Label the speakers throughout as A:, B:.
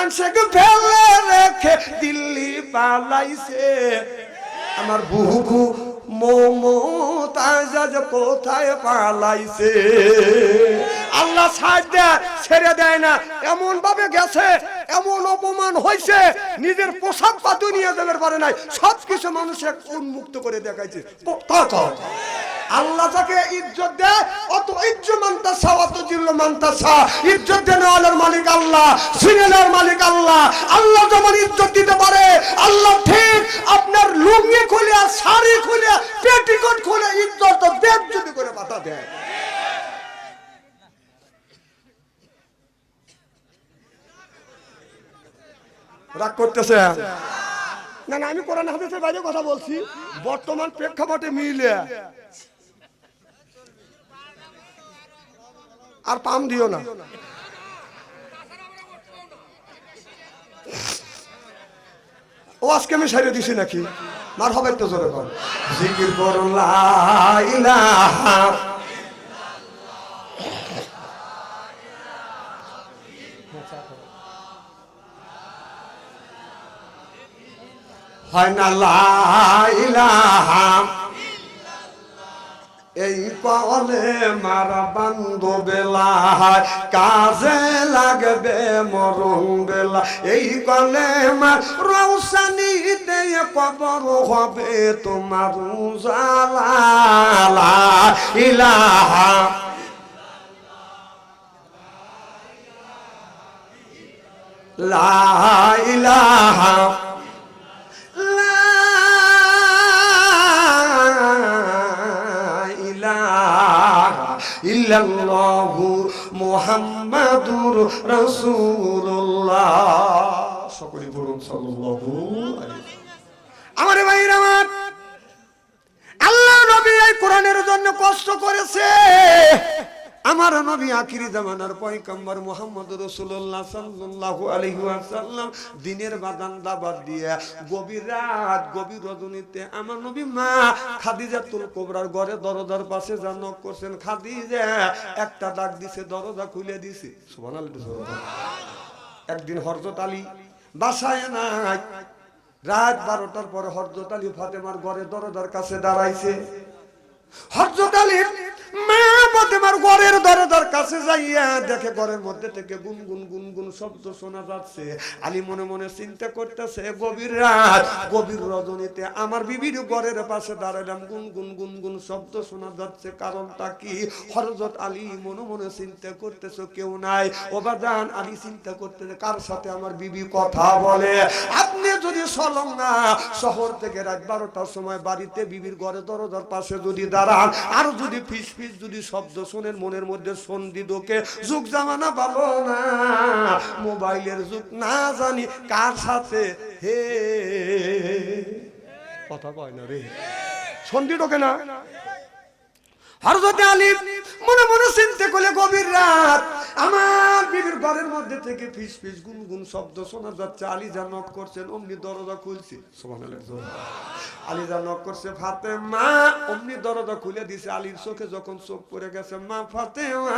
A: মানুষকে ফেলে রেখে দিল্লি পালাইছে আমার বুবু মমতাজ কোথায় পালাইছে আল্লাহ ছাড় দেয় ছেড়ে দেয় না এমন ভাবে গেছে এমন অপমান হয়েছে নিজের পোশাক পাতি নিয়ে যাবার পারে নাই সবকিছু মানুষকে উন্মুক্ত করে দেখাইছে আল্লাহ তাকে ইজ্জত দেয় অত ইজ্জত মানতাসা অত জিল্ল মানতাসা ইজ্জত দেন আল্লাহর মালিক আল্লাহ সিনেলার মালিক আল্লাহ আল্লাহ যেমন ইজ্জত দিতে পারে আল্লাহ ঠিক আপনার লুঙ্গি খুলে শাড়ি খুলে পেটিকোট খুলে ইজ্জত দেব যদি করে পাতা দেয় রাগ করতেছে না না আমি কোরআন হাদিসের বাইরে কথা বলছি বর্তমান প্রেক্ষাপটে মিলে আর পাম দিও না ও আজকে আমি সাইরে দিছি নাকি মার হবে তো জোরে কর জিকির করুন লা ইলাহা হয় না লা ইলাহা এই কলে মারা বান্ধব বেলা কাজে লাগবে মরণ বেলা এই কলে মার রৌশনীতে কবর হবে তোমার উজালা লা ইলাহা লা ইলাহা ইল্লাল্লাহু মুহাম্মাদুর রাসূলুল্লাহ সকলে বলুন সাল্লাল্লাহু আলাইহি আমার ভাইরা আমার আল্লাহ নবী এই কোরআনের জন্য কষ্ট করেছে আমার নবী আখিরি জামানার পয়গম্বর মুহাম্মদুর রাসূলুল্লাহ সাল্লাল্লাহু আলাইহি ওয়াসাল্লাম দিনের বাদান দাবাত দিয়ে গভীর রাত গভীর রজনীতে আমার নবী মা খাদিজাতুল কুবরার ঘরে দরজার পাশে যা নক করছেন খাদিজা একটা ডাক দিছে দরজা খুলে দিছে সুবহানাল্লাহ একদিন হযরত আলী বাসায় নাই রাত 12টার পরে হযরত আলী ফাতেমার ঘরে দরজার কাছে দাঁড়াইছে হযরত আলী মা ফাতেমার ঘরের দরজার কাছে যাইয়া দেখে ঘরের মধ্যে থেকে গুনগুন গুনগুন শব্দ শোনা যাচ্ছে আলী মনে মনে চিন্তা করতেছে গভীর রাত গভীর রজনীতে আমার বিবির ঘরের পাশে দাঁড়ালাম গুনগুন গুনগুন শব্দ শোনা যাচ্ছে কারণটা কি হযরত আলী মনে মনে চিন্তা করতেছে কেউ নাই ওবাদান আলী চিন্তা করতেছে কার সাথে আমার বিবি কথা বলে আপনি যদি সলঙ্গা শহর থেকে রাত 12টার সময় বাড়িতে বিবির ঘরে দরজার পাশে যদি দাঁড়ান আর যদি ফিস যদি শব্দ শুনেন মনের মধ্যে সন্ধি ঢোকে যুগ জামানা ভালো না মোবাইলের যুগ না জানি কার সাথে হে কথা কয় না রে সন্ধি ঢোকে না হযরত আলী মনে মনে চিন্তা করলে গভীর রাত আমার বিবির ঘরের মধ্যে থেকে ফিস ফিস গুনগুন শব্দ শোনা যাচ্ছে আলী যা নক করছেন অমনি দরজা খুলছে সুবহানাল্লাহ আলী যা নক করছে ফাতেমা অমনি দরজা খুলে দিয়েছে আলীর চোখে যখন চোখ পড়ে গেছে মা ফাতেমা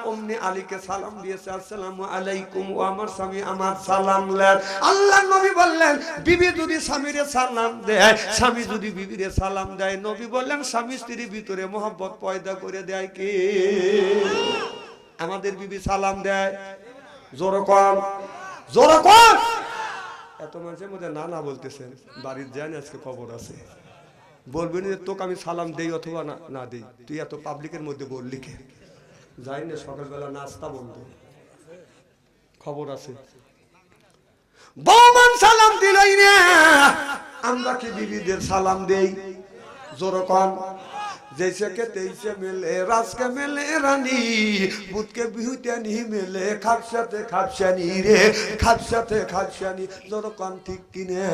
A: অমনি আলীকে সালাম দিয়েছে আসসালামু আলাইকুম ও আমার স্বামী আমার সালাম লেন আল্লাহর নবী বললেন বিবি যদি স্বামীরে সালাম দেয় স্বামী যদি বিবিরে সালাম দেয় নবী বললেন স্বামী স্ত্রীর ভিতরে মহব্বত পয়দা করে দেয় কে আমাদের বিবি সালাম দেয় জোরে কম এত মানুষের মধ্যে না না বলতেছেন বাড়ির যান আজকে খবর আছে বলবেন তোকে আমি সালাম দেই অথবা না দেই তুই এত পাবলিকের মধ্যে বললি কে যাই না সকালবেলা নাস্তা বন্ধ খবর আছে বৌমান সালাম দিলই না আমরা কি বিবিদের সালাম দেই জোরে কম जैसे के तैसे मिले रास के मिले रानी बुध के बिहुते नहीं मिले खापसाते रे खापसाते जोरो कान ठीक किने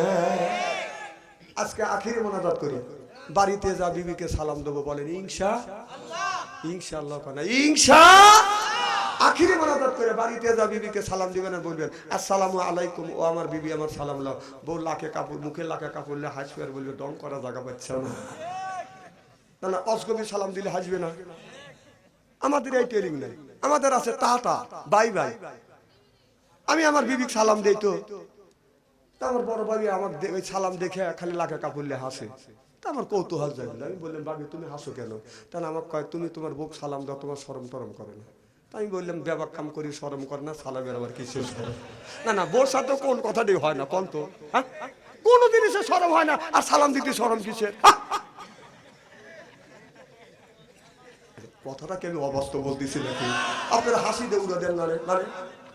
A: आज के आखिरी मुनाजात करी बाड़ीते जा बीबी के सालाम देबो बोलेन इंशाअल्लाह काना इंशा आखिरी मुनाजात करे बाड़ीते जा बीबी के सालाम दिबेन और बोलबेन अस्सलामु आलाइकुम ओ आमार बीबी आमार सालाम लाओ बউ लाखे कापड़ मुखे लाखे कापड़ ले हासबे और बोलबे डং करा जागा पाচ্ছ না না না অসগবি সালাম দিলে হাসবে না আমাদের এই ট্রেনিং নাই আমাদের আছে টাটা বাই বাই আমি আমার বিবিক সালাম দেই তো আমার বড় ভাবি আমার ওই সালাম দেখে খালি লাখা কাপড়লে হাসে। তা আমার কৌতূহল জাগলো, আমি বললাম ভাবি তুমি হাসো কেন? তাহলে আমার কয় তুমি তোমার বুক সালাম দাও, তোমার শরম টরম করে না। আমি বললাম বেবাক কাম করি, শরম করে না, সালামের আবার কি শেষ করে? না বোর সাথে কোন কথাটাই হয় না কোন তো, হ্যাঁ কোনো জিনিসে শরম হয় না, আর সালাম দিতে শরম কিসের? কথাটা কেন অবাস্তব বলতেছি নাকি? আপনারা হাসি দিয়ে উড়ে দেন না রে? মানে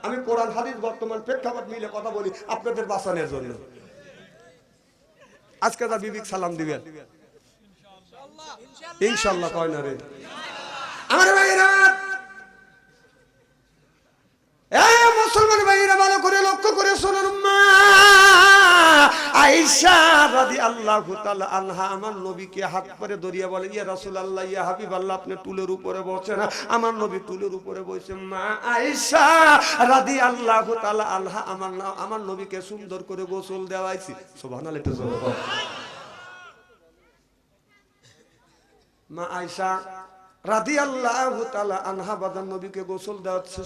A: আমি কোরআন হাদিস বর্তমান প্রেক্ষাপট মিলে কথা বলি আপনাদের বাঁচানোর জন্য। আজকে যা বিবিক সালাম দিবেন ইনশাআল্লাহ, কয় না রে আমার ভাইরা? মুসলমান ভাইরা ভালো করে লক্ষ্য করে শুনুন। মা আয়েশা রাদিয়াল্লাহু তাআলা আনহা আমার নবীকে হাত করে ধরিয়া বলে, ইয়া রাসূলুল্লাহ, ইয়া হাবিবাল্লাহ, আপনি টুলের উপরে বসেন। আমার নবী টুলের উপরে বসে মা আয়েশা রাদিয়াল্লাহু তাআলা আনহা আমার নবীকে সুন্দর করে গোসল দেওয়াইছি। সুবহানাল্লাহ। এটা জোরে বল। মা আয়েশা রাদিয়াল্লাহু তাআলা আনহা বাদান নবীকে গোসল দেওয়াচ্ছে,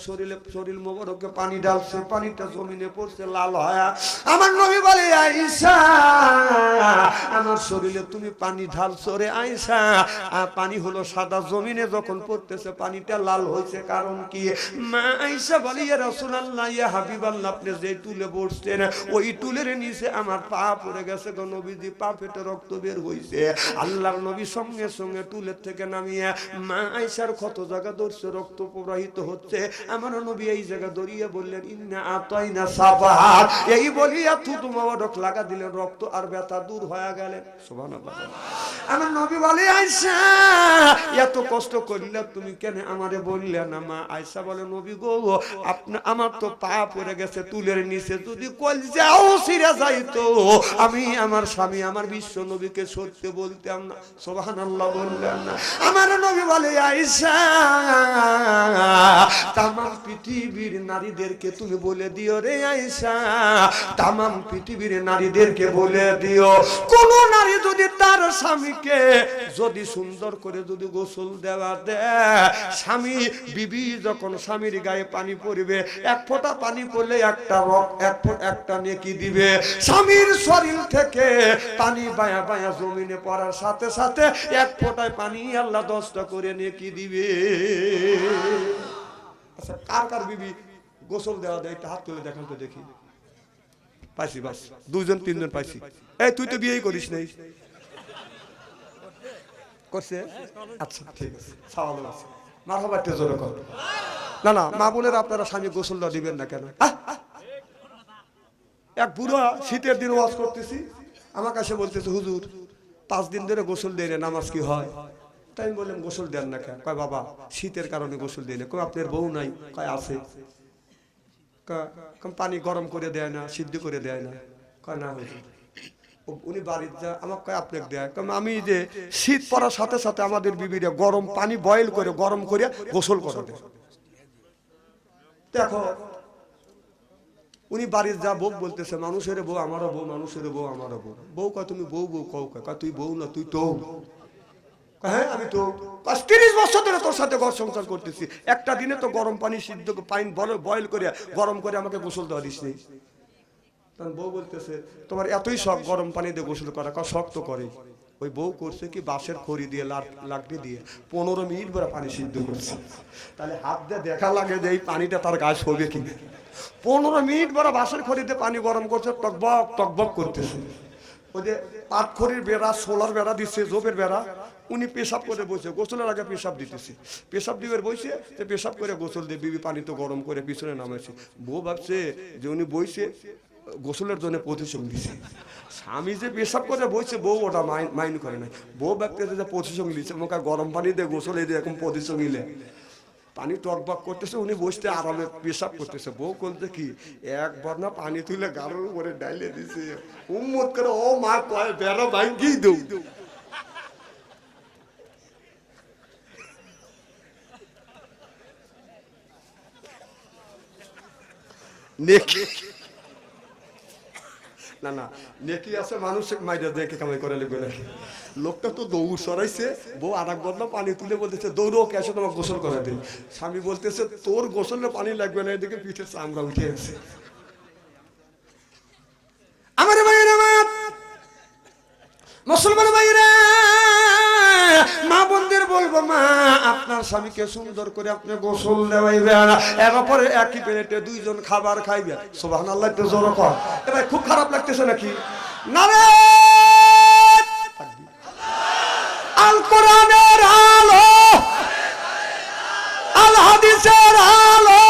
A: শরীর মোবারকে পানি ঢালছে, পানিটা জমিনে পড়ছে লাল হয়া। আমার নবী বলে, আয়েশা আমার শরীরে তুমি পানি ঢালছো রে আয়েশা। পানি হলো সাদা, জমিনে যখন পড়তেছে পানিটা লাল হয়েছে, কারণ কি? মা আয়েশা বলে, ইয়া রাসূলুল্লাহ, ইয়া হাবিবাল্লাহ, আপনি যে টুলে বসছেন ওই টুলের নিচে আমার পা পড়ে গেছে গো নবীজি, পা ফেটে রক্ত বের হইছে। আল্লাহর নবী সঙ্গে সঙ্গে টুলের থেকে নামিয়ে মা আয়েশার ক্ষত জায়গা ধরছে, রক্ত প্রবাহিত হচ্ছে। আমার নবী এই জায়গা ধরিয়ে বললেন, ইন্না আতাইনা সাবাহাত, এই বলিয়া থুতু মোবারক লাগা দিলেন, রক্ত আর ব্যথা দূর হয়ে গেলেন। সুবহানাল্লাহ। আমার নবী বলে, আয়েশা এত কষ্ট করিলে তুমি কেন আমারে বললে না? মা আয়েশা বলে, নবী গো, আমার তো পা পড়ে গেছে তুলের নিচে, যদি কলজাও ছিঁড়ে যাইতো আমি আমার স্বামী আমার বিশ্ব নবীকে সত্য বলতাম না। সুবহানাল্লাহ বললেন না? আমার নবী বলে, আয়েশা তামাম পৃথিবীর নারীদেরকে তুমি বলে দিও রে আয়েশা, তামাম পৃথিবীর নারীদেরকে বলে দিও, কোন নারী যদি তার স্বামীকে যদি সুন্দর করে যদি গোসল দেওয়া দেয়, স্বামী বিবি যখন স্বামীর গায়ে পানি পড়বে, এক ফোঁটা পানি পড়লে একটা নেকি দিবে। স্বামীর শরীর থেকে পানি বায়া বায়া জমিনে পড়ার সাথে সাথে এক ফোঁটায় পানি আল্লাহ 10টা করে নেকি দিবে। আচ্ছা, কার কার বিবি গোসল দেওয়া দেয়? একটা হাত তুলে দেখান তো দেখি। পাইছি, বাস 2-3জন পাইছি। এই তুই তো বিয়েই করিস নাই। করছে? আচ্ছা ঠিক আছে, সাওয়াল আছে। মারহাবা, একটু জোরে কর। না মা বোনেরা, আপনারা স্বামী গোসল দেওয়া দিবেন না কেন? এক বুড়া শীতের দিন ওয়াজ করতেছি, আমার কাছে বলতেছে, হুজুর 5 দিন ধরে গোসল দেয় না, নামাজ কি হয়? তাই আমি বললাম, গোসল দেন না কেন? কয় বাবা শীতের কারণে গোসল দেয় না। কয় আপনার বউ নাই? কয় আছে। পানি গরম করে দেয় না, সিদ্ধ করে দেয় না? কয় না হুজুর। উনি বাড়ির যা আমাকে কয় আপনাকে দেয়। আমি যে শীত পড়ার সাথে সাথে আমাদের বিবিরা গরম পানি বয়েল করে গরম করে গোসল করে দেয়। দেখো উনি বাড়ির যা বউ বলতেছে, মানুষের বউ আমারও বউ, মানুষের বউ আমারও বউ। বউ কয় তুমি বউ কও? কয় তুই বউ না, তুই তো। হ্যাঁ আমি তো 30 বছর ধরে তোর সাথে ঘর সংসার করতেছি, একটা দিনে তো গরম পানি সিদ্ধ পানি বয়েল করে গরম করে আমাকে গোসল দেওয়া দিস নি। তখন বউ বলতেছে, তোমার এতই শখ গরম পানি দিয়ে গোসল করা? শখ তো করে। ওই বউ করছে কি, বাঁশের খড়ি দিয়ে লাকড়ি দিয়ে 15 মিনিট ধরে পানি সিদ্ধ করছে। তাহলে হাত দিয়ে দেখা লাগে যে এই পানিটা তার গায়ে শোবে কিনা। 15 মিনিট ধরে বাঁশের খড়িতে পানি গরম করছে, টকবক টকবক করতেছে। ওই যে পাটখড়ির বেড়া, সোলার বেড়া দিচ্ছে, জোপের বেড়া। উনি পেশাব করে বসে, গোসলের আগে পেশাব দিতেছে, পেশাব দিবের বইছে, পেশাব করে গোসল দিয়ে বিবি পানি তো গরম করে পিছনে নামাইছে। বউ ভাবছে যে উনি বইছে গোসলের জন্য প্রতিশোধ দিছে। স্বামী যে পেশাব করে বইছে, বউ ওটা মাইন্ড করে নাই। বউ ব্যক্তি যে প্রতিশোধ দিচ্ছে, আমাকে গরম পানি দিয়ে গোসল এই এরকম প্রতিশোধ নিলে পানি টকবক করতেছে, উনি বসতে আরামে পেশাব করতেছে। বউ বলতে কি, একবার না পানি তুলে গাড়োর উপরে ডাইলে দিছে, উম্মত করে ও মা কয় বেড়া ভাঙ্গি দৌ। না নেকি আছে, মানুষের মাইরা দেখে কামাই করে লিখবে নাকি? লোকটা তো দৌড় সরাইছে, বউ আর এক বদলা পানি তুলে বলতেছে, দৌড়ো কেসে তোমাকে গোসল করে দিই। স্বামী বলতেছে, তোর গোসলে পানি লাগবে না, এদিকে পিঠে চামড়া উঠে আছে। মুসলমান ভাইরা, মা বোনদের বলবো, মা আপনার স্বামীকে সুন্দর করে আপনি গোসল দেওয়াইবেন, এরপরে একই প্লেটে দুইজন খাবার খাইবেন। সুবহানাল্লাহ, একটু জোরে কর। এবার খুব খারাপ লাগতেছে নাকি? নারে আল কোরআনের আলো, আল হাদিসের আলো,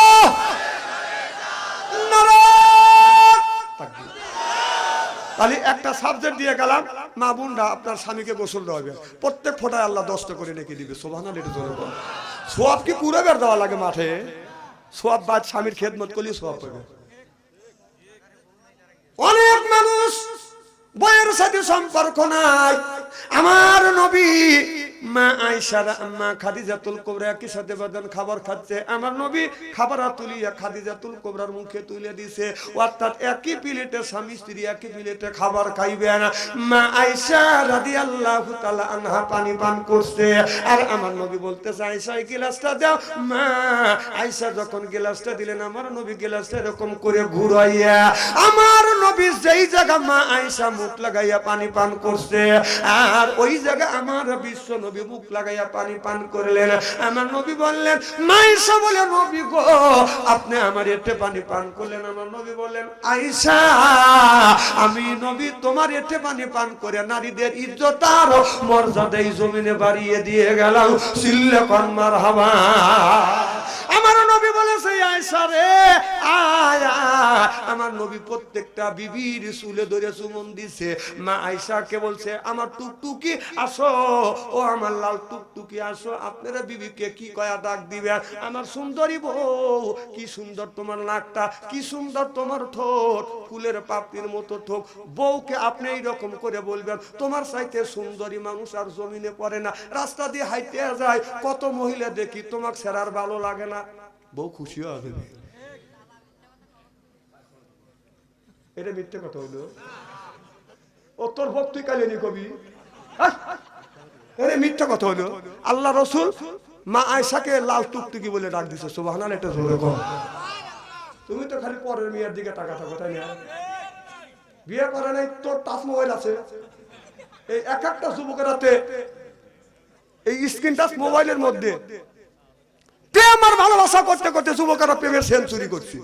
A: নারে তাকবীর। তাহলে একটা সাবজেক্ট দিয়ে গেলাম, মা বোনরা আপনার স্বামীকে গোসল দেওয়াবে, প্রত্যেক ফোঁটায় আল্লাহ 10টা করে নেকি দিবে। সুবহানাল্লাহ, এটা জোরে বল। সওয়াব কি পুরো বের দেওয়া লাগে মাঠে? সওয়াব বাদ স্বামীর খেদমত করলে সওয়াব পাবে। অনেক মানুষ বইয়ের সাথে সম্পর্ক নাই। আমার নবী মা আয়েশা মা খাদিজাতুল কুবরা একই সাথে বাদান খাবার খাচ্ছে, আমার নবী খাবার তুলিয়া খাদিজাতুল কুবরার মুখে তুলে দিয়েছে, অর্থাৎ একই প্লেটে স্বামী স্ত্রী একই প্লেটে খাবার খাইবেন। মা আয়েশা রাদিয়াল্লাহু তাআলা আনহা পানি পান করছে, আর আমার নবী বলতেছে, আয়েশা এই গ্লাসটা দাও। মা আয়েশা যখন গ্লাসটা দিলেন, আমার নবী গ্লাসটা এরকম করে ঘুরাইয়া, আমার নবী যেই জায়গা মা আয়েশা মুখ লাগাইয়া পানি পান করছে, আর ওই জায়গা আমার বিশ্ব নবী মুখ লাগাইয়া পানি পান করলেন। আমার নবী বললেন, মা আয়েশা বলে, নবী গো আপনি আমার এতে পানি পান করলেন। আমার নবী বললেন, আয়েশা আমি নবী তোমার এতে পানি পান করে নারীদের ইজ্জত আর মর্যাদা এই জমিনে বাড়িয়ে দিয়ে গেলাম। সিল্লে কর মারহাবা। আমার নবী বলেছে, আয়েশা রে আয়। আমার নবী প্রত্যেকটা বিবির চুলে ধরে চুমন দিছে। মা আয়েশাকে বলছে, আমার টুকটুকি আসো, ও আমার লাল টুকটুকি আসো। আপনারা বিবিকে কি কয়া ডাক দিবেন? আমার সুন্দরী বউ, কি সুন্দর তোমার নাকটা, কি সুন্দর তোমার ঠোঁট, ফুলের পাপড়ির মতো ঠোঁট। বউকে আপনি এইরকম করে বলবেন, তোমার চাইতে সুন্দরী মানুষ আর জমিনে পড়ে না। রাস্তা দিয়ে হাইতে যায়, কত মহিলা দেখি, তোমাকে ছেড়ার ভালো লাগে না। বউ খুশি হবে। এটা মিথ্যে কথা হলো। ও তোর ভক্তি কালেনি কবি, এটা মিথ্যে কথা হলো। আল্লাহ রসুল মা আয়েশাকে লাল টুকটুকি বলে ডাক দিছে। সুবহানাল্লাহ, এটা জোরে কর। তুমি তো খালি পরের মেয়ের দিকে টাকা থাকো, তাই না? বিয়ে করে নাই, তোর টাচ মোবাইল আছে। এই এক একটা যুবকের হাতে এই স্ক্রিন টাচ মোবাইলের মধ্যে প্রেম আর ভালোবাসা করতে করতে যুবকেরা প্রেমের সেঞ্চুরি করছে।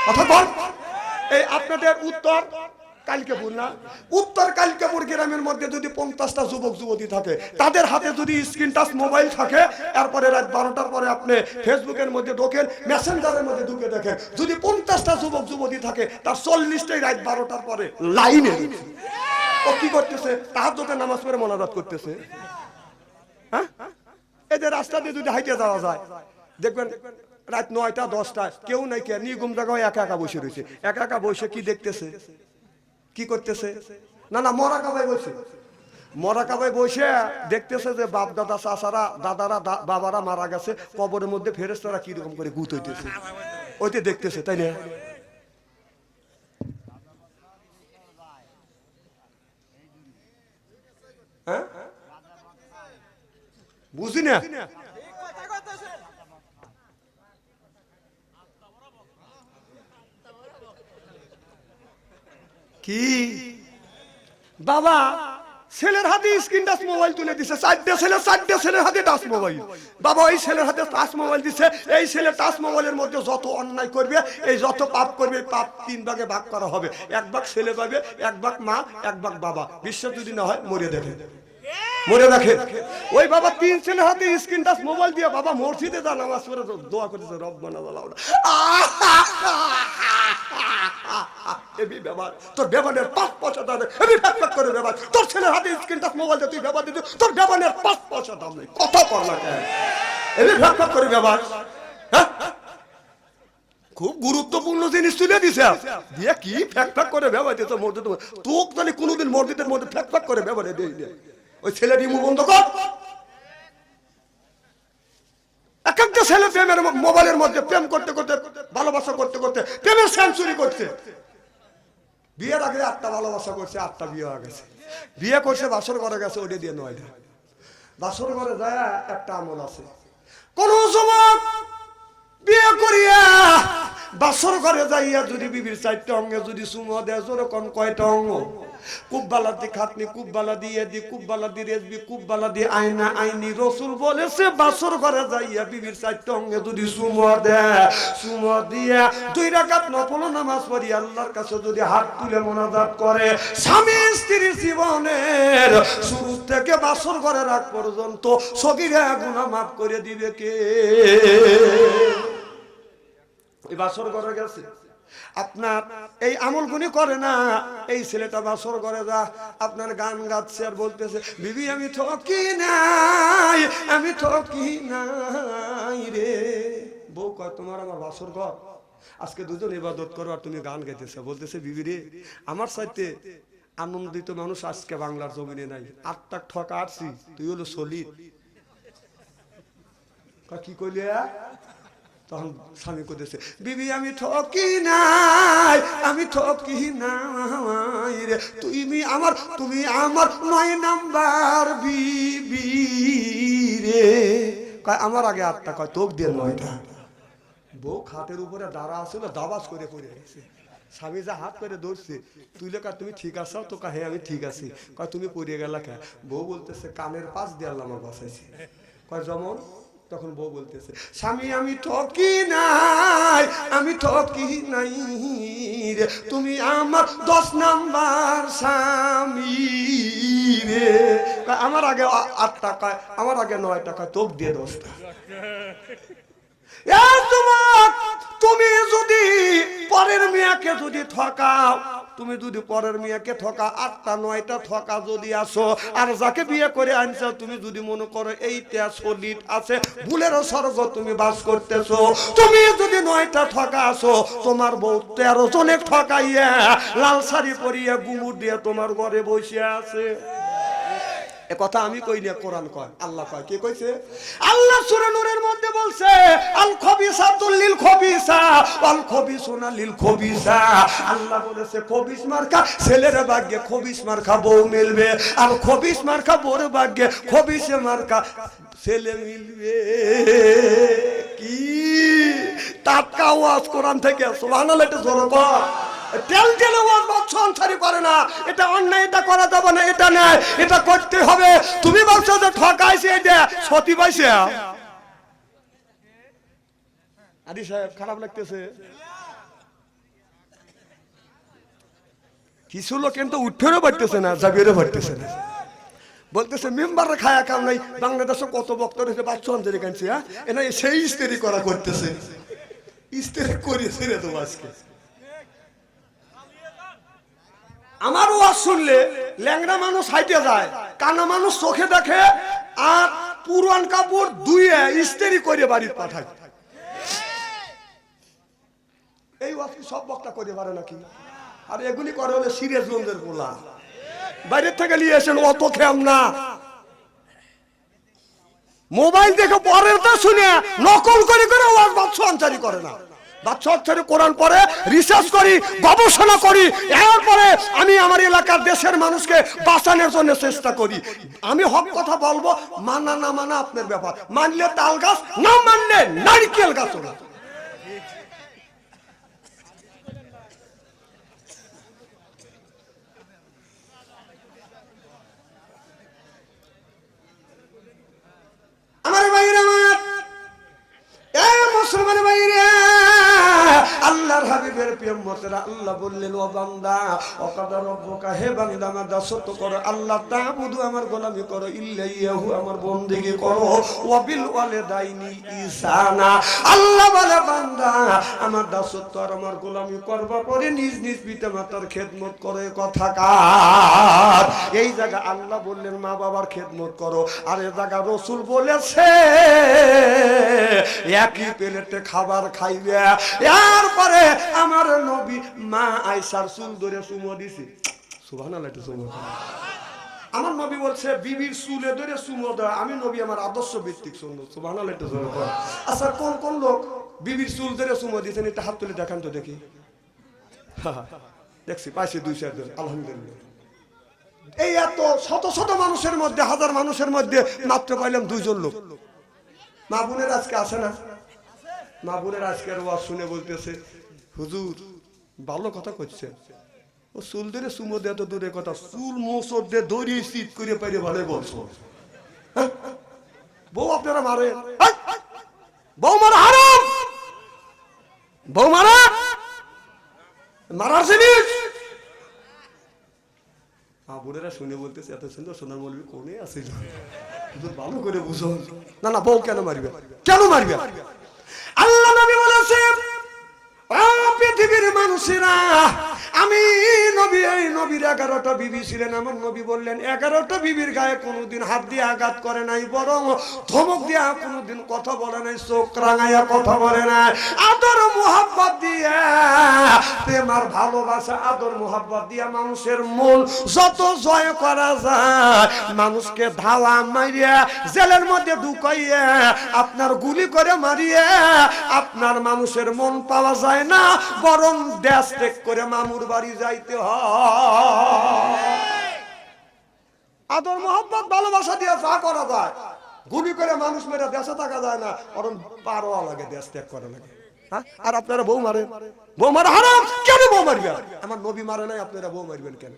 A: কথা বল। এই আপনাদের উত্তর কালিকাপুর না, উত্তর কালিকাপুর গ্রামের মধ্যে যদি 50টা যুবক যুবতী থাকে, তাদের হাতে যদি স্ক্রিন টাচ মোবাইল থাকে, এরপরে রাত 12টার পরে আপনি ফেসবুকের মধ্যে ঢোকেন, মেসেঞ্জারের মধ্যে ঢুকে দেখেন, যদি 50টা যুবক যুবতী থাকে, তার 40টাই রাত 12টার পরে লাইনে ও কি করতেছে? তাহাজ্জুদে নামাজ পড়ে মোনাজাত করতেছে। হ্যাঁ, এই যে রাস্তা দিয়ে যদি হাইটে যাওয়া যায়, দেখবেন রাত 9টা 10টায় কেউ নাই, কে নিগুম জায়গায় একা একা বসে রয়েছে। একা একা বসে কি দেখতেছে, কি করতেছে? না না, মরা কাবায় বসে, মরা কাবায় বসে দেখতেছে যে বাপ দাদা চাচারা দাদারা বাবারা মারা গেছে, কবরের মধ্যে ফেরেশতারা কিরকম করে গুত হইতেছে, ওইতে দেখতেছে, তাই না? হ্যাঁ, বুঝি না। কি বাবা ছেলের হাতে স্ক্রিন টাচ মোবাইল তুলে দিছে, 4টে ছেলের হাতে টাচ মোবাইল। বাবা ওই ছেলের হাতে টাচ মোবাইল দিছে, এই ছেলে টাচ মোবাইলের মধ্যে যত অন্যায় করবে, এই যত পাপ করবে, পাপ 3 ভাগে ভাগ করা হবে। 1 ভাগ ছেলে পাবে, 1 ভাগ মা, 1 ভাগ বাবা। বিশ্বাস যদি না হয় মরে দেখে, মরে দেখে। ওই বাবা 3 ছেলের হাতে স্ক্রিন টাচ মোবাইল দিয়ে বাবা মসজিদে যা নামাজ পড়ে দোয়া করতেছে, রব্বানা যালাউনা। এবি ব্যবহার তোর ব্যবহারের 5 পয়সা দাম নেই। এবি ফ্যাক করে ব্যবহার, তোর ছেলের হাতে স্ক্রিন টাচ মোবাইল দিয়ে তুই ব্যবহার দিতে, তোর ব্যবহারের 5 পয়সা দাম নেই। কথা বল না কেন? এবি ফ্যাক করে ব্যবহার। হ্যাঁ, খুব গুরুত্বপূর্ণ জিনিস তুলে দিছে, দিয়ে কি ফ্যাক করে ব্যবহার দিতে মসজিদ। তোকে জানি কোনোদিন মসজিদের মধ্যে ফ্যাক করে ব্যবহার দেই না। ওই ছেলের রিমু বন্ধ কর। এক একটা ছেলে প্রেমের মোবাইলের মধ্যে প্রেম করতে করতে, ভালোবাসা করতে করতে প্রেমের সেঞ্চুরি করছে। বিয়ের আগে 8টা ভালোবাসা করছে, 8টা বিয়ে হয়ে গেছে। বিয়ে করছে, বাসর ঘরে গেছে, ওটা দিয়ে 9টা। বাসর ঘরে যায় একটা আমল আছে। কোন যুবক বিয়ে করিয়া বাসর ঘরে যাইয়া যদি বিবির 4টা অঙ্গে যদি চুমো দেয় যেরকম কয়টা অঙ্গ কুব্বালা দি খাতনি কুব্বালা দিয়ে দি কুব্বালা দি রেজবি কুব্বালা দি আয়না আইনি রসুল বলেছে বাসর ঘরে যাইয়া বিবির 4টা অঙ্গে যদি চুমো দেয় চুমো দিয়া 2 রাকাত নফল নামাজ পড়ি আল্লাহর কাছে যদি হাত তুলে মোনাজাত করে স্বামী স্ত্রীর জীবনের শুরু থেকে বাসর ঘরে রাখ পর্যন্ত সগীরা গুনাহ মাফ করে দিবে কে? এই বাসর ঘরে গেছে আপনার এই আমলগুনি করে না, এই ছেলেটা বাসর ঘরে যা আপনার গান গাচ্ছে আর বলতেছে বিবি আমি ঠকি নাই, আমি ঠকি নাই রে। বউ কয় তোমার আমার বাসর ঘর, আজকে দুজন ইবাদত করো আর তুমি গান গাইতেছে। বলতেছে বিবি রে আমার সাথে আনন্দিত মানুষ আজকে বাংলার জমিনে নাই, 8টা ঠকা আসছি, তুই হলো সলিড। কি কইলে? তখন স্বামী কইতেছে বিবি আমি ঠকি নাই, আমি ঠকি নাই রে, তুমি আমার 9 নাম্বার বিবি রে। কয় আমার আগে 8টা, কয় তোক দিয়ে 9টা। বউ খাটের উপরে দাঁড়া আছে না, দাবাজ করে পড়ে গেছে। স্বামী যা হাত করে ধরছে তুই লেখা তুমি ঠিক আছো তো? কা হ্যাঁ আমি ঠিক আছি। কয় তুমি পড়ে গেলা কে? বউ বলতেছে কানের পাশ দিয়ে আল্লাহ আমার বাঁচাইছে। কয় যেমন? তখন বউ বলতেছে স্বামী আমি ঠকি নাই, আমি ঠকি নাই রে, তুমি আমার 10 নাম্বার স্বামী রে। আমার আগে 8টা, কয় আমার আগে 9টা, কয় তোক দিয়ে 10টা। তুমি যদি পরের মেয়াকে যদি ঠকাও, তুমি যদি পরের মেয়াকে ঠকা 8টা 9টা ঠকা যদি আসো, আর যাকে বিয়ে করে আনছো তুমি যদি মনে করো এইটা সলিড আছে, ভুলের স্বর্গ তুমি বাস করতেছো। তুমি যদি 9টা ঠকা আসো, তোমার বউ 13 জনে ঠকাইয়া লাল শাড়ি পরিয়া গুমুর দিয়ে তোমার ঘরে বসে আছে। এ কথা আমি কই না, কোরআন কয়, আল্লাহ কয়। কে কইছে? আল্লাহ সূরা নূরের মধ্যে বলছে আল খবিসাতুল লিল খবিসা ওয়াল খবিসুনা লিল খবিসা। আল্লাহ বলেছে খবিস মার্কা ছেলের ভাগ্যে খবিস মার্কা বউ মিলবে, আর খবিস মার্কা বউর ভাগ্যে খবিস মার্কা ছেলে মিলবে। কি টাটকা ওয়াজ কোরআন থেকে, সুবহানাল্লাহ। এটা জোরে কর। তেল তেলে ওয়াজ বাচ্চান্তারি করে না, এটা অন্যায়, এটা করা যাবে না, এটা নয়, এটা করতে হবে। তুমি বলছো যে ঠকাইছে, এটা সতী পাইছে। আদি সাহেব খারাপ লাগতেছে কিছু লোক, কিন্তু উঠেও পারতেছে না, জাবিরও পারতেছে না। বলতেছে মেম্বারে খায়া কাম নাই, বাংলাদেশে কত বক্তা রয়েছে বাচ্চান্তারি কানছে। হ্যাঁ এনা সেই ইস্তেরি করা করতেছে, ইস্তেরি করেছে রে তো আজকে। আমার ওয়াজ শুনলে ল্যাংড়া মানুষ হাইটে যায়, কানা মানুষ চোখে দেখে, আর পুরান কাপড় ধুয়ে ইস্ত্রি করে বাড়ি পাঠায়। এই ওয়াজ কি সব বক্তা করে পারে নাকি? আর এগুলি করে হলে সিরাজগঞ্জের পোলা, বাইরের থেকে নিয়ে এসেন, অত খেম না। মোবাইল দেখে পরেরটা শুনে নকল করে করে ওয়াজ বাচ্চা আনচারি করে না। বাচ্চাদের কোরআন পড়ে রিসার্চ করি, গবেষণা করি, এরপরে আমি আমার এলাকার দেশের মানুষকে বাঁচানোর জন্য চেষ্টা করি। আমি হক কথা বলবো, মানা না মানা আপনার ব্যাপার। মানলে তাল গাছ, না মানলে নারকেল গাছ। আমার ভাইরা, মুসলমান ভাইরা, আল্লাহর হাবিবের প্রেমতরা আল্লাহ বললেন ও বান্দা ওয়াকাদা রব্বুকা, হে বান্দা আমার দাসত্ব করো, আল্লাহ তা'বুদু আমার গোলামি করো, ইল্লাহু আমার বন্দেগী করো, ওয়া বিল ওয়ালিদাইনি ইহসানা। আল্লাহ বলে বান্দা আমার দাসত্ব আর আমার গোলামি করবার পরে নিজ নিজ পিতামাতার খেদমত করে। কথা কার? এই জায়গা আল্লাহ বললেন মা বাবার খেদমত করো, আর এই জায়গা রাসূল বলেছে একই প্লেটে খাবার খাইবে। এরপরে আমার নবী মা আয়েশার চুল ধরে চুমো দিছে। সুবহানাল্লাহ। আমার নবী বলছে বিবির চুলে ধরে চুমো দেওয়া আমি নবী আমার আদর্শ ভিত্তিক শুনলো। সুবহানাল্লাহ। আচ্ছা কোন কোন লোক বিবির চুল ধরে চুমো দিয়েছেন এটা হাত তুলে দেখান তো দেখি। দেখছি পাইছি 2-4 জন, আলহামদুলিল্লাহ। এই এত শত শত মানুষের মধ্যে, হাজার মানুষের মধ্যে মাত্র পাইলাম 2 জন লোক। মা বোনের আজকে আসে না? মা বোনের আজকের ওয়াজ শুনে বলতেছে হুজুর ভালো কথা করছে, ও চুল ধরে চুমো দেয় তো দূরের কথা, চুল মোচর দিয়ে দড়ি শীত করে পাইলে ভালো বলছো। বউ আপনারা মারে, বউ মারা হারাম, বউ মারা মারার জিনিস। বোনেরা শুনে বলতেছে এত সুন্দর সোনার মৌলবি কোনে আছে, ভালো করে বুঝো। না না, বউ কেন মারবে, কেন মারবে? আল্লাহ নবী বলেছে পৃথিবীর মানুষেরা, আমি নবী, এই নবীর 11টা বিবি ছিলেন। আমার নবী বললেন 11টা বিবির গায়ে কোনোদিন হাত দিয়ে আঘাত করে নাই, বরং ধমক দিয়া কোনোদিন কথা বলে নাই, চোখ রাঙাইয়া কথা বলে নাই। আদর মোহাব্বত দিয়া, প্রেম আর ভালোবাসা, আদর মোহাব্বত দিয়া মানুষের মন যত জয় করা যায়, মানুষকে ধাওয়া মারিয়া জেলের মধ্যে ঢুকাইয়া আপনার গুলি করে মারিয়া আপনার মানুষের মন পাওয়া যায় না, বরং দেশ ত্যাগ করে মামুর বাড়ি যাইতে হয়। আদর মোহাব্বত ভালোবাসা দিয়ে যা করা যায়, গুলি করে মানুষ মেরে দেশে থাকা যায় না, বরং পারোয়া লাগে, দেশ ত্যাগ করা লাগে। হ্যাঁ, আর আপনারা বউ মারেন, বউ মারা হারাম। কেন বউ মারবেন? আমার নবী মারে নাই, আপনারা বউ মারবেন কেন?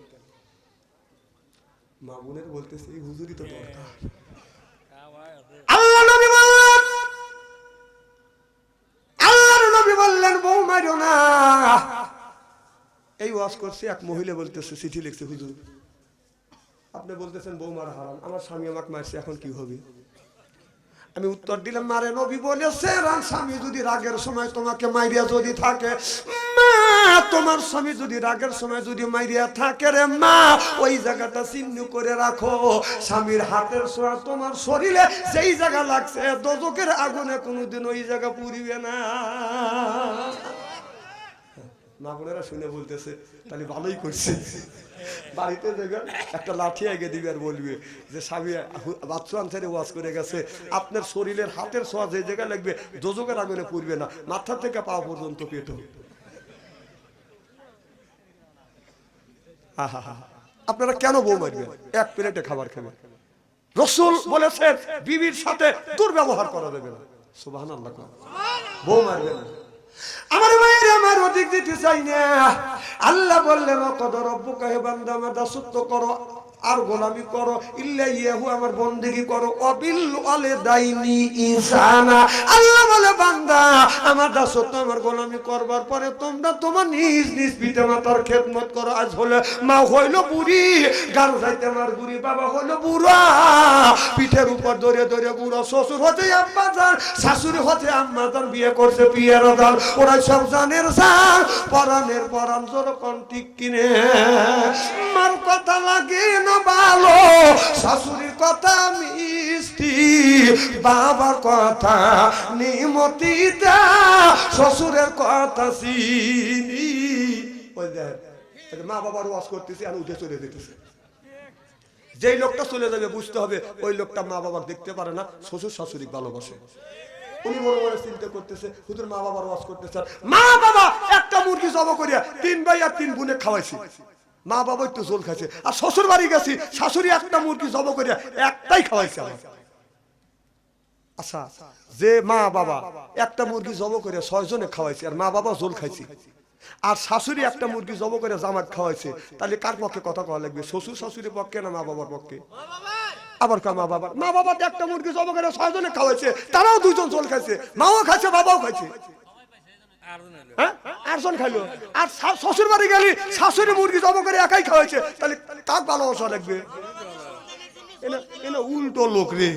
A: মা বোনের বলতেছে এই হুজুরই তো দরকার। আল্লাহ নবী বললেন, আল্লাহর নবী বললেন বউ মারো না। এই ওয়াজ করছে, এক মহিলা বলতেছে, চিঠি লিখছে, হুজুর আপনি বলতেছেন বউ মারা হারাম, আমার স্বামী আমাকে মারছে, এখন কি হবে? আমি উত্তর দিলাম, মারে নবী বলেছে স্বামী যদি রাগের সময় তোমাকে মাইরিয়া যদি থাকে, মা তোমার স্বামী যদি রাগের সময় যদি মাইরিয়া থাকে রে মা, ওই জায়গাটা চিহ্ন করে রাখো, স্বামীর হাতের ছোঁয়া তোমার শরীরে যেই জায়গা লাগছে দোজখের আগুনে কোনোদিন ওই জায়গা পুড়িবে না। মা বোনেরা শুনে বলতেছে তাহলে ভালোই করছে। বাড়িতে দেখবেন একটা লাঠি আগে দিবে আর বলবে যে স্বামী বাচ্চা আনসারে ওয়াজ করে গেছে, আপনার শরীরের হাতের ছোঁয়া যে জায়গায় লাগবে দোজখের আগুনে পুড়বে না, মাথা থেকে পা পর্যন্ত পেটো। আপনারা কেন বউ মারবেন? এক প্লেটে খাবার খাবেন। রাসূল বলেছেন বিবির সাথে দুর্ব্যবহার করা যাবে না। সুবহানাল্লাহ। বউ মারবেন না। আমার মায়ের আমার অধিক দিতে চাই না। আল্লাহ বললেন কদ রব্বুকা, হে বান্দা আমার দাসত্ব করো আর গোলামি করো, ইল্লা ইয়াহু আমার বন্দেগী করো, অবিল ওয়ালিদাইনি ইহসানা। আল্লাহ বলে বান্দা আমার দাসত্ব আমার গোলামি করবার পরে তোমরা তোমার নিজ নিজ পিতামাতার খেদমত করো। আজ হলে মা হইল বুড়ি, গান যাইতে আমার বুড়ি, বাবা হইল বুড়া, পিঠের উপর ধরে ধরে বুড়ো, শ্বশুর হতে আম্মা যান, শাশুড়ি হতে আম্মা যান, বিয়ে করছে বিয়ের দান, ওরা সব জানের যান, পরাণের পরাণ যখন ঠিক কিনে। মার কথা লাগে ভালো, শাশুড়ির কথা মিষ্টি, বাবার কথা নিমতি দা, শ্বশুরের কথা চিনি। ওই দেখ মা বাবার ওয়াজ করতেছে আর উঠে চলে যেতেছে। যেই লোকটা চলে যাবে বুঝতে হবে ওই লোকটা মা বাবার দেখতে পারে না, শ্বশুর শাশুড়ি ভালোবাসে। উনি মনে মনে চিন্তা করতেছে হুজুর মা বাবার ওয়াজ করতেছে, মা বাবা একটা মুরগি জবাই করিয়া 3 ভাই আর 3 বোনে খাওয়াইছি, মা বাবা একটু জোল খাইছে। আর শ্বশুর বাড়ি গেছি, শাশুড়ি একটা মুরগি জবাই করে একটাই খাওয়াইছে আমার। আচ্ছা, যে মা বাবা একটা মুরগি জবাই করে 6 জনে খাওয়াইছে আর মা বাবা জোল খাইছে, আর শাশুড়ি একটা মুরগি জবাই করে জামাত খাওয়াইছে, তাহলে কার পক্ষে কথা কওয়া লাগবে? শ্বশুর শাশুড়ির পক্ষে না মা বাবার পক্ষে? আবার মা বাবা, মা বাবা একটা মুরগি জবাই করে 6 জনে খাওয়াইছে, তারাও 2 জন জোল খাইছে, মাও খাইছে বাবাও খাইছে, 8 জন খাইলো। আর শ্বশুর বাড়ি গেলি শাশুড়ি মুরগি জবাই করে একাই খাওয়াইছে, তাহলে কার ভালোবাসা লাগবে? এনা উল্টো লোক রে,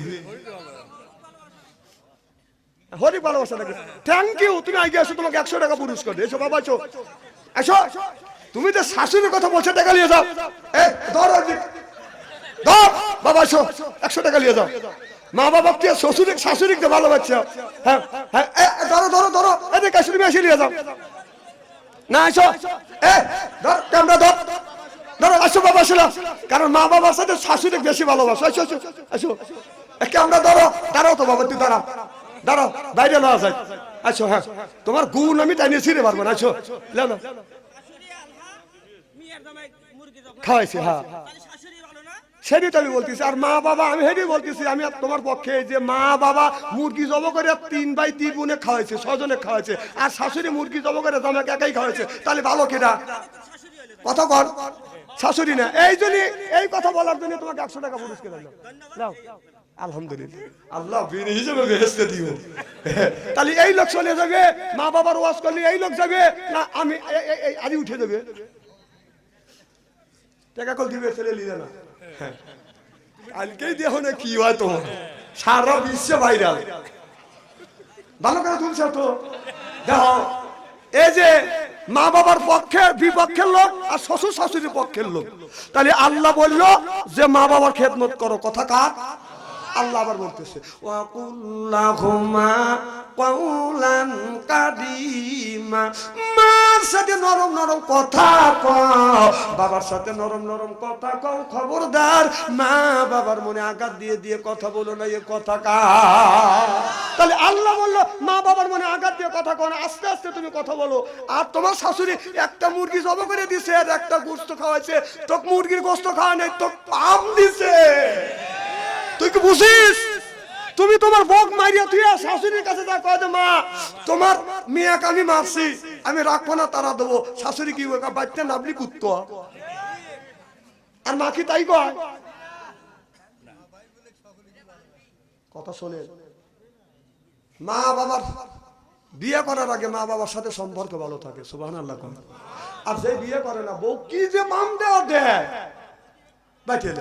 A: হরি ভালোবাসা লাগবে। থ্যাংক ইউ, তুমি আগে আসো, তোমাকে 100 টাকা পুরস্কার দিয়েছো। বাবা আসো, আসো, তুমি তো শাশুড়ির কথা বলছো, টাকা নিয়ে যাও। ধরো বাবা, আসো, 100 টাকা নিয়ে যাও। মা বাবা শ্বশুর শাশুড়িকে ভালোবাসছে। হ্যাঁ হ্যাঁ, ধরো ধরো ধরো, এদিকে আসো, তুমি এসে নিয়ে যাও না। আসো, ধর ক্যামেরা, ধর ধরো, আসো বাবা, আসো। কারণ মা বাবার সাথে শাশুড়ি বেশি ভালোবাসো। আসো আসো আসো, ক্যামেরা ধরো, দাঁড়াও তো বাবা, তুই দাঁড়াও দাঁড়াও, বাইরে না যায়। আসো, হ্যাঁ তোমার গুণ আমি টাইনে ছিঁড়ে পারবো না। আসো, খাওয়াইছে, হ্যাঁ সেটাই তো আমি বলতেছি। আর মা বাবা, আমি সেটাই বলতেছি, আমি তোমার পক্ষে যে মা বাবা মুরগি জব করে 3 ভাই 3 বোনে খাওয়াইছে, 6 জনে খাওয়াইছে, আর শাশুড়ি মুরগি জব করে জামাকে একাই খাওয়াইছে, তাহলে ভালো কেনা কথা কর শাশুড়ি না। এই জন্য এই কথা বলার জন্য তোমাকে 100 টাকা পুরস্কার দিলাম, নাও আলহামদুলিল্লাহ, আল্লাহ বিন হিসেবে বেহেশতে দিও। তাহলে এই লোক চলে যাবে, মা বাবার ওয়াজ করলে এই লোক যাবে না আমি আজ উঠে যাবে, টাকা কল দিবে ছেলে লিলে না, কালকেই দেখো না কি হয় তোমার, সারা বিশ্বে ভাইরাল, ভালো করে তুলছ তো দেখো। এই যে মা বাবার পক্ষে বিপক্ষের লোক আর শ্বশুর শাশুড়ির পক্ষের লোক, তাহলে আল্লাহ বললো যে মা বাবার খেদমত করো, কথা কার? আল্লাহ আবার বলতেছে ওয়াকুল্লাহুমা কাউলান কারীমা, মার সাথে নরম নরম কথা কও, বাবার সাথে নরম নরম কথা কও, খবরদার মা বাবার মনে আঘাত দিয়ে দিয়ে কথা বলো না, এ কথা কার? তাহলে আল্লাহ বললো মা বাবার মনে আঘাত দিয়ে কথা কও না, আস্তে আস্তে তুমি কথা বলো। আর তোমার শাশুড়ি একটা মুরগি জব করে দিছে আর একটা গোশত খাওয়াইছে, তো মুরগির গোশত খাওয়া নাই তো পাপ দিছে, তুই কি বুঝিস? তুমি তোমার বক মারিয়া তুই শাশুড়ির কাছে যা কয়, মা তোমার মেয়েকে আমি মারছি, আমি রাখবো না, তারা দেবো, শাশুড়ি কি বাচ্চা নাবলি কুত্তো, আর মা কি তাই কয়? কথা শোনে, মা বাবার বিয়ে করার আগে মা বাবার সাথে সম্পর্ক ভালো থাকে, সুবহানাল্লাহ। আর যে বিয়ে করে না, বউ কি যে মান দেওয়া দেয়, বাইটে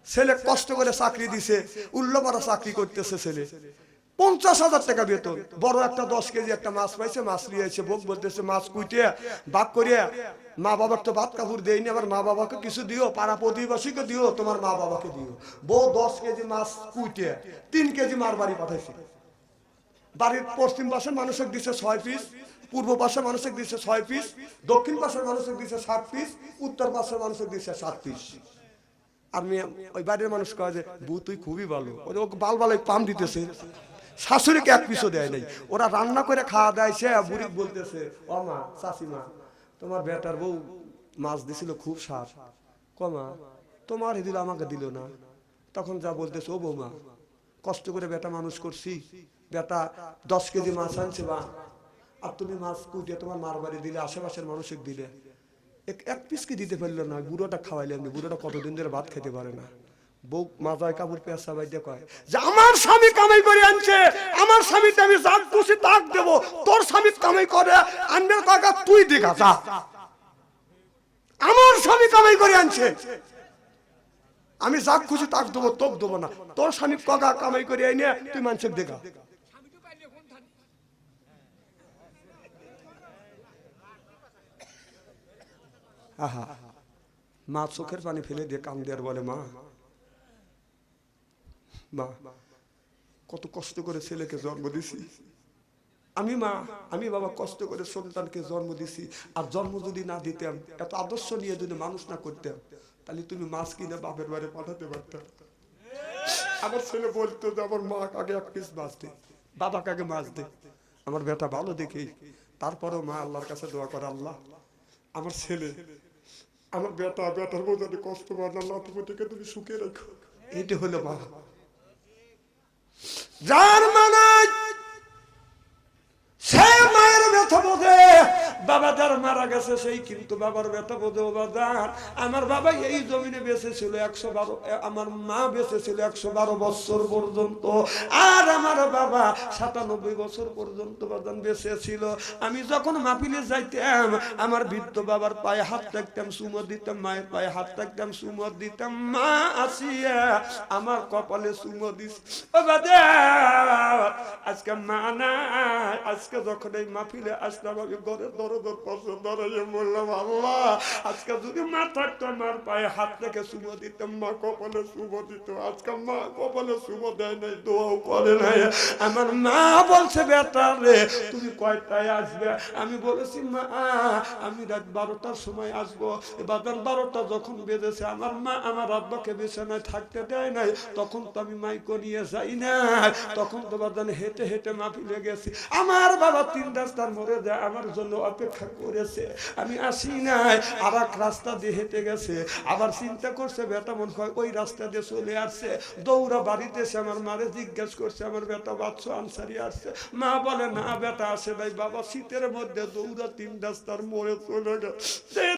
A: ছেলে কষ্ট করে চাকরি দিছে, উল্লোপাড়া চাকরি করতেছে ছেলে, 50,000 টাকা বেতন, বড় একটা 10 কেজি একটা মাছ পাইছে, মাছ নিয়ে এসে বউ বলতেছে মাছ কুইটে ভাগ করিয়া, মা বাবার তো ভাত কাপড় দেয়নি, আবার মা বাবাকে কিছু দিও, পাড়া প্রতিবেশীকে দিও, তোমার মা বাবাকে দিও। বউ 10 কেজি মাছ কুইটে 3 কেজি মার বাড়ি পাঠাইছে, বাড়ির পশ্চিম পাশের মানুষের দিছে 6 পিস, পূর্ব পাশের মানুষের দিছে 6 পিস, দক্ষিণ পাশের মানুষের দিছে 7 পিস, উত্তর পাশের মানুষের দিছে 7 পিস। আর ওই বাড়ির মানুষ কয় যে বউ তুই খুবই ভালো, বাল বালাই পাম দিতেছে, শাশুড়িকে 1 পিসও দেয় নাই, ওরা রান্না করে খাওয়া দেয়। সে বুড়ি বলতেছে ও মা, চাষিমা তোমার বেটার বউ মাছ দিছিল খুব স্বাদ, কমা তোমার দিল আমাকে দিল না। তখন যা বলতেছে ও বৌমা, কষ্ট করে বেটা মানুষ করছি, বেটা 10 কেজি মাছ আনছে বা, আর তুমি মাছ কুটিয়ে তোমার মার বাড়ি দিলে, আশেপাশের মানুষকে দিলে, 1 পিস কি দিতে পারলো না, বুড়োটা খাওয়াইলাম, বুড়োটা কতদিন ধরে ভাত খেতে পারে না। বউ মাথায় কাপড় পেঁচা বাইতে কয় যে আমার স্বামী কামাই করে আনছে, আমার স্বামীতে আমি যা খুশি তাক দেবো, তোর স্বামী কামাই করে আনবে কাকা তুই দেখা যা, আমার স্বামী কামাই করে আনছে, আমি যা খুশি তাক দেবো, তোক দেবো না, তোর স্বামী কাকা কামাই করে আইনে তুই মানুষের দেখা। আহা, মা চোখের পানি ফেলে দিয়ে কান দেয়ার বলে মা, মা কত কষ্ট করে ছেলেকে জন্ম দিছি আমি, মা আমি বাবা কষ্ট করে সন্তানকে জন্ম দিছি, আর জন্ম যদি না দিতাম, এত আদর্শ নিয়ে যদি মানুষ না করতাম, তাহলে তুমি মাছ কিনে বাপের বাড়ি পাঠাতে পারতাম। আমার ছেলে বলতো যে আমার মা আগে 1 পিস মাছ দে, বাবাকে আগে মাছ দে, আমার বেটা ভালো দেখি। তারপরেও মা আল্লাহর কাছে দোয়া করে, আল্লাহ আমার ছেলে, আমার বেটার বউ যাতে কষ্ট পায় না, আল্লাহ তুমি সুখে রাখো। এইটা হলো মা, যার মানে সে মায়ের ব্যথা বোঝে, বাবা যার মারা গেছে সেই কিন্তু বাবার ব্যথা বোঝে। আমার বাবা এই জমিনে বেঁচে ছিল 112, আমার মা বেঁচে ছিল 112 বছর পর্যন্ত, আর আমার বাবা 97 বছর পর্যন্ত বাজান বেঁচে ছিল। আমি যখন মাহফিলে যাইতাম, আমার বৃদ্ধ বাবার পায়ে হাত রাখতাম, চুমো দিতাম, মায়ের পায়ে হাত রাখতাম, চুমো দিতাম, মা আসিয়া আমার কপালে চুমো দিস। ও বাবা আজকে মা না, আজকে যখন এই মাহফিলে আসলাম, আমি ঘরের দরজার পাশে দাঁড়িয়ে বললাম, আল্লাহ আজকে যদি মা থাকতো, আমার পায়ে হাত রেখে চুমো দিতাম, মা কপালে চুমো দিত। আজকে মা কপালে চুমো দেয় নাই, দোয়াও করে নাই। আমার মা বলছে বেটা রে তুমি কয়টায় আসবে? আমি বলেছি মা আমি রাত 12টার সময় আসবো। বাজার 12টা যখন বেজেছে, আমার মা আমার আব্বাকে বিছানায় থাকতে দেয় নাই, তখন তো আমি মাইকো নিয়ে যাই না, তখন তো বাজান হেঁটে হেঁটে মাহফিলে গেছি। আমার বাবা 3 রাস্তার মোড়ে যায়, আমার জন্য অপেক্ষা করেছে, আমি আসি নাই, আর এক রাস্তা দিয়ে হেঁটে গেছে। আবার চিন্তা করছে বেটা মন হয় ওই রাস্তা দিয়ে চলে আসছে, দৌড়া বাড়িতে এসে আমার মারে জিজ্ঞেস করছে আমার বেটা বাচ্চা আনসারি আসছে। মা বলে না বেটা আসে নাই বাবা, শীতের মধ্যে দৌড়া 3 রাস্তার মোড়ে চলে গেছে।